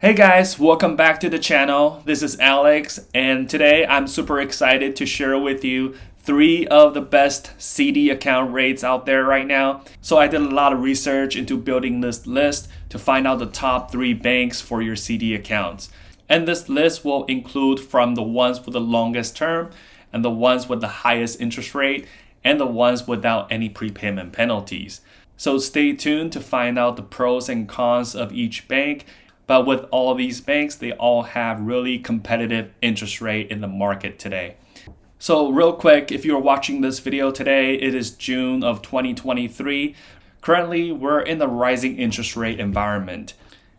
Hey guys, welcome back to the channel. This is Alex, and today I'm super excited to share with you 3 of the best CD account rates out there right now. So I did a lot of research into building this list to find out the top 3 banks for your CD accounts. And this list will include from the ones with the longest term and the ones with the highest interest rate and the ones without any prepayment penalties. So stay tuned to find out the pros and cons of each bank. But with all of these banks, they all have really competitive interest rate in the market today. So real quick, if you're watching this video today, it is June of 2023. Currently, we're in the rising interest rate environment.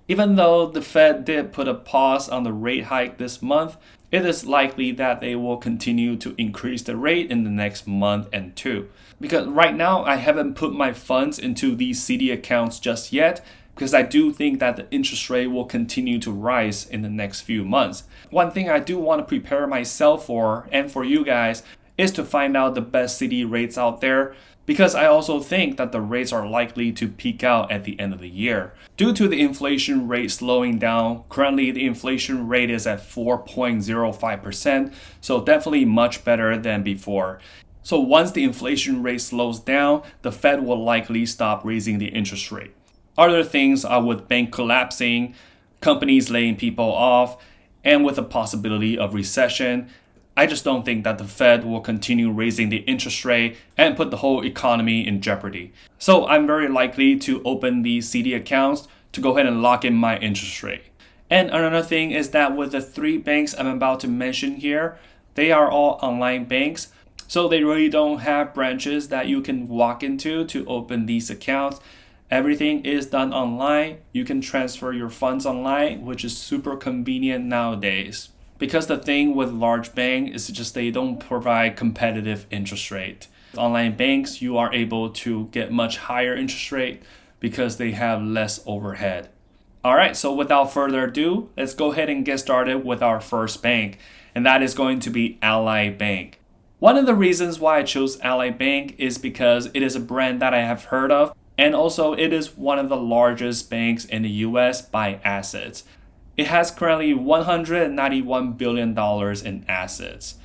Even though the Fed did put a pause on the rate hike this month, it is likely that they will continue to increase the rate in the next month and two. Because right now, I haven't put my funds into these CD accounts just yet, because I do think that the interest rate will continue to rise in the next few months. One thing I do want to prepare myself for, and for you guys, is to find out the best CD rates out there, because I also think that the rates are likely to peak out at the end of the year. Due to the inflation rate slowing down, currently the inflation rate is at 4.05%, so definitely much better than before. So once the inflation rate slows down, the Fed will likely stop raising the interest rate. Other things are with bank collapsing, companies laying people off, and with the possibility of recession. I just don't think that the Fed will continue raising the interest rate and put the whole economy in jeopardy. So I'm very likely to open these CD accounts to go ahead and lock in my interest rate. And another thing is that with the 3 banks I'm about to mention here, they are all online banks. So they really don't have branches that you can walk into to open these accounts. Everything is done online. You can transfer your funds online, which is super convenient nowadays. Because the thing with large banks is just they don't provide competitive interest rate. Online banks, you are able to get much higher interest rate because they have less overhead. Alright, so without further ado, let's go ahead and get started with our first bank, and that is going to be Ally Bank. One of the reasons why I chose Ally Bank is because it is a brand that I have heard of. And also, it is one of the largest banks in the US by assets. It has currently $191 billion in assets.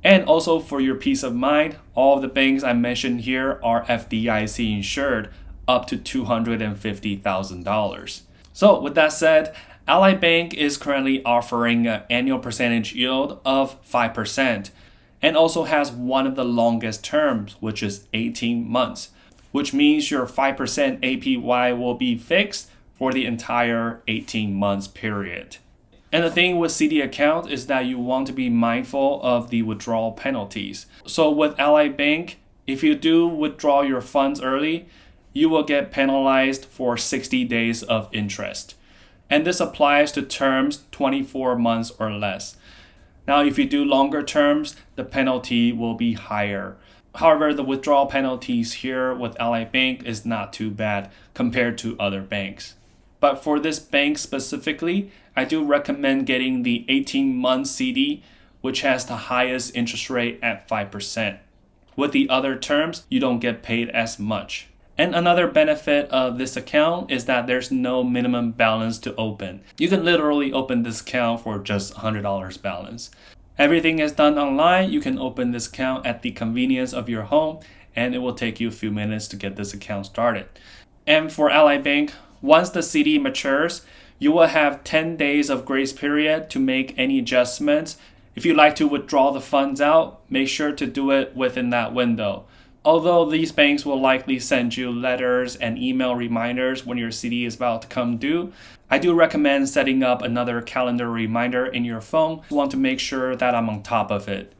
And also, for your peace of mind, all of the banks I mentioned here are FDIC insured up to $250,000. So with that said, Ally Bank is currently offering an annual percentage yield of 5% and also has one of the longest terms, which is 18 months. Which means your 5% APY will be fixed for the entire 18 months period. And the thing with CD account is that you want to be mindful of the withdrawal penalties. So with Ally Bank, if you do withdraw your funds early, you will get penalized for 60 days of interest. And this applies to terms 24 months or less. Now, if you do longer terms, the penalty will be higher. However, the withdrawal penalties here with Ally Bank is not too bad compared to other banks. But for this bank specifically, I do recommend getting the 18-month CD, which has the highest interest rate at 5%. With the other terms, you don't get paid as much. And another benefit of this account is that there's no minimum balance to open. You can literally open this account for just $100 balance. Everything is done online. You can open this account at the convenience of your home, and it will take you a few minutes to get this account started. And for Ally Bank, once the CD matures, you will have 10 days of grace period to make any adjustments. If you'd like to withdraw the funds out, make sure to do it within that window. Although these banks will likely send you letters and email reminders when your CD is about to come due, I do recommend setting up another calendar reminder in your phone. You want to make sure that I'm on top of it.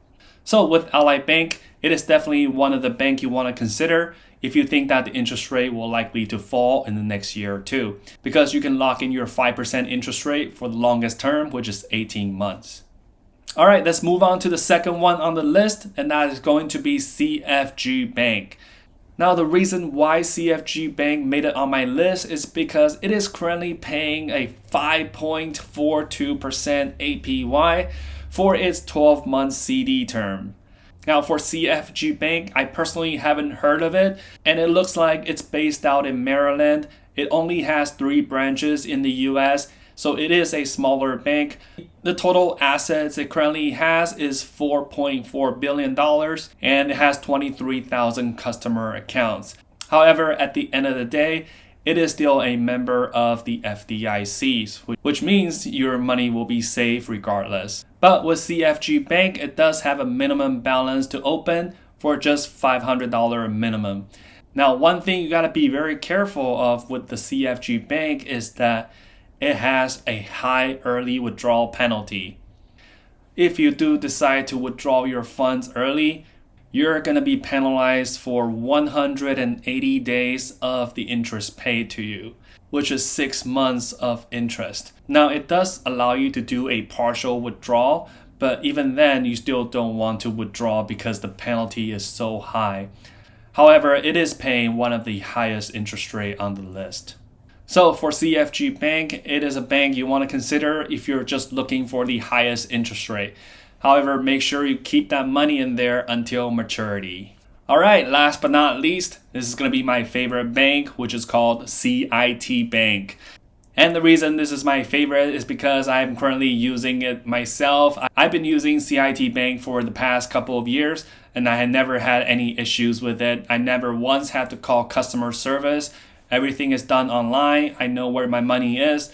So with Ally Bank, it is definitely one of the banks you want to consider if you think that the interest rate will likely to fall in the next year or two, because you can lock in your 5% interest rate for the longest term, which is 18 months. All right, let's move on to the second one on the list, and that is going to be CFG Bank. Now, the reason why CFG Bank made it on my list is because it is currently paying a 5.42% APY for its 12-month CD term. Now, for CFG Bank, I personally haven't heard of it, and it looks like it's based out in Maryland. It only has 3 branches in the US, So it is a smaller bank. The total assets it currently has is $4.4 billion and it has 23,000 customer accounts. However, at the end of the day, it is still a member of the FDIC, which means your money will be safe regardless. But with CFG Bank, it does have a minimum balance to open for just $500 minimum. Now, one thing you got to be very careful of with the CFG Bank is that it has a high early withdrawal penalty. If you do decide to withdraw your funds early, you're going to be penalized for 180 days of the interest paid to you, which is 6 months of interest. Now, it does allow you to do a partial withdrawal, but even then, you still don't want to withdraw because the penalty is so high. However, it is paying one of the highest interest rate on the list. So for CFG Bank, it is a bank you want to consider if you're just looking for the highest interest rate. However, make sure you keep that money in there until maturity. Alright, last but not least, this is going to be my favorite bank, which is called CIT Bank. And the reason this is my favorite is because I'm currently using it myself. I've been using CIT Bank for the past couple of years, and I had never had any issues with it. I never once had to call customer service. Everything is done online. I know where my money is.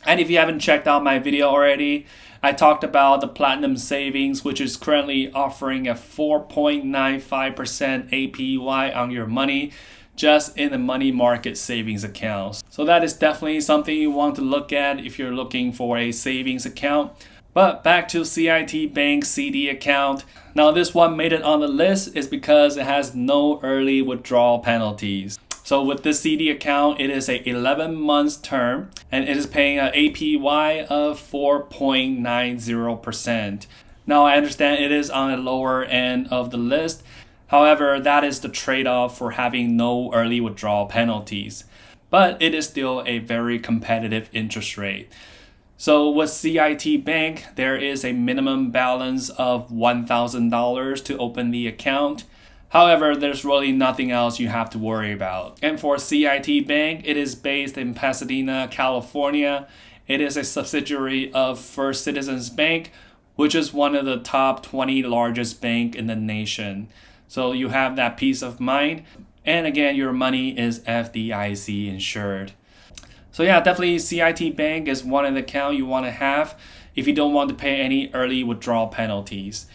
And if you haven't checked out my video already, I talked about the Platinum Savings, which is currently offering a 4.95% APY on your money just in the money market savings accounts. So that is definitely something you want to look at if you're looking for a savings account. But back to CIT Bank CD account. Now this one made it on the list is because it has no early withdrawal penalties. So with this CD account, it is a 11 months term and it is paying an APY of 4.90%. Now I understand it is on the lower end of the list. However, that is the trade-off for having no early withdrawal penalties. But it is still a very competitive interest rate. So with CIT Bank, there is a minimum balance of $1,000 to open the account. However, there's really nothing else you have to worry about. And for CIT Bank, it is based in Pasadena, California. It is a subsidiary of First Citizens Bank, which is one of the top 20 largest banks in the nation. So you have that peace of mind. And again, your money is FDIC insured. So yeah, definitely CIT Bank is one of the accounts you want to have if you don't want to pay any early withdrawal penalties.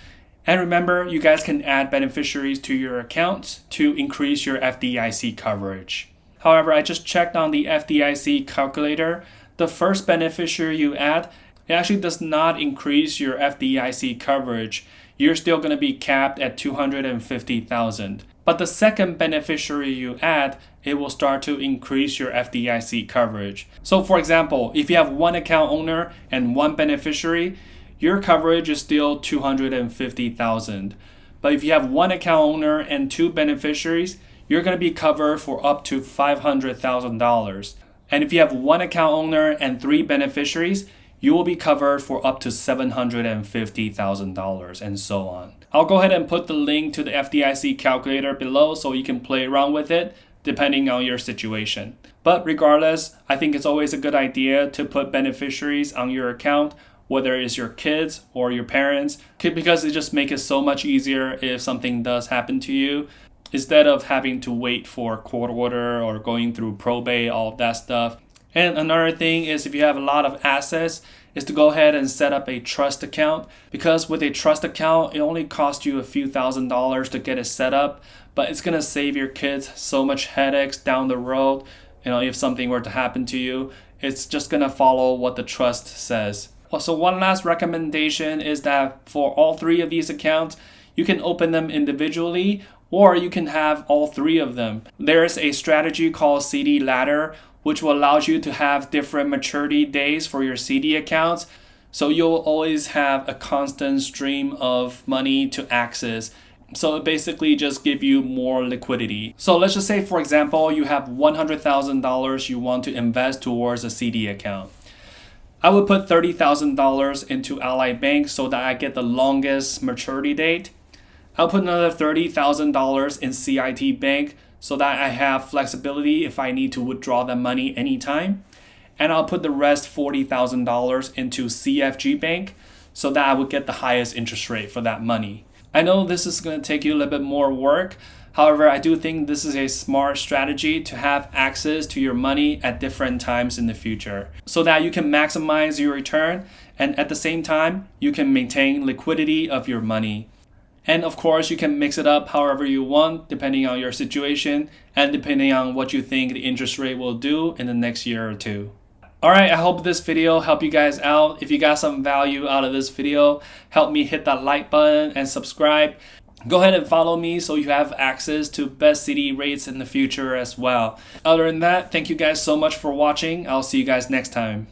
And remember, you guys can add beneficiaries to your accounts to increase your FDIC coverage. However, I just checked on the FDIC calculator. The first beneficiary you add, it actually does not increase your FDIC coverage. You're still going to be capped at $250,000. But the second beneficiary you add, it will start to increase your FDIC coverage. So for example, if you have one account owner and one beneficiary, your coverage is still $250,000. But if you have one account owner and two beneficiaries, you're going to be covered for up to $500,000. And if you have one account owner and three beneficiaries, you will be covered for up to $750,000 and so on. I'll go ahead and put the link to the FDIC calculator below so you can play around with it depending on your situation. But regardless, I think it's always a good idea to put beneficiaries on your account, whether it's your kids or your parents, because it just makes it so much easier if something does happen to you, instead of having to wait for court order or going through probate, all of that stuff. And another thing is if you have a lot of assets, is to go ahead and set up a trust account, because with a trust account, it only costs you a few $1,000s to get it set up, but it's going to save your kids so much headaches down the road. If something were to happen to you, it's just going to follow what the trust says. So one last recommendation is that for all three of these accounts, you can open them individually or you can have all three of them. There's a strategy called CD Ladder, which will allow you to have different maturity days for your CD accounts. So you'll always have a constant stream of money to access. So it basically just gives you more liquidity. So let's just say, for example, you have $100,000 you want to invest towards a CD account. I would put $30,000 into Ally Bank so that I get the longest maturity date. I'll put another $30,000 in CIT Bank so that I have flexibility if I need to withdraw that money anytime. and I'll put the rest $40,000 into CFG Bank so that I would get the highest interest rate for that money. I know this is going to take you a little bit more work. However, I do think this is a smart strategy to have access to your money at different times in the future so that you can maximize your return and at the same time, you can maintain liquidity of your money. And of course, you can mix it up however you want depending on your situation and depending on what you think the interest rate will do in the next year or two. Alright, I hope this video helped you guys out. If you got some value out of this video, help me hit that like button and subscribe. Go ahead and follow me so you have access to best CD rates in the future as well. Other than that, thank you guys so much for watching. I'll see you guys next time.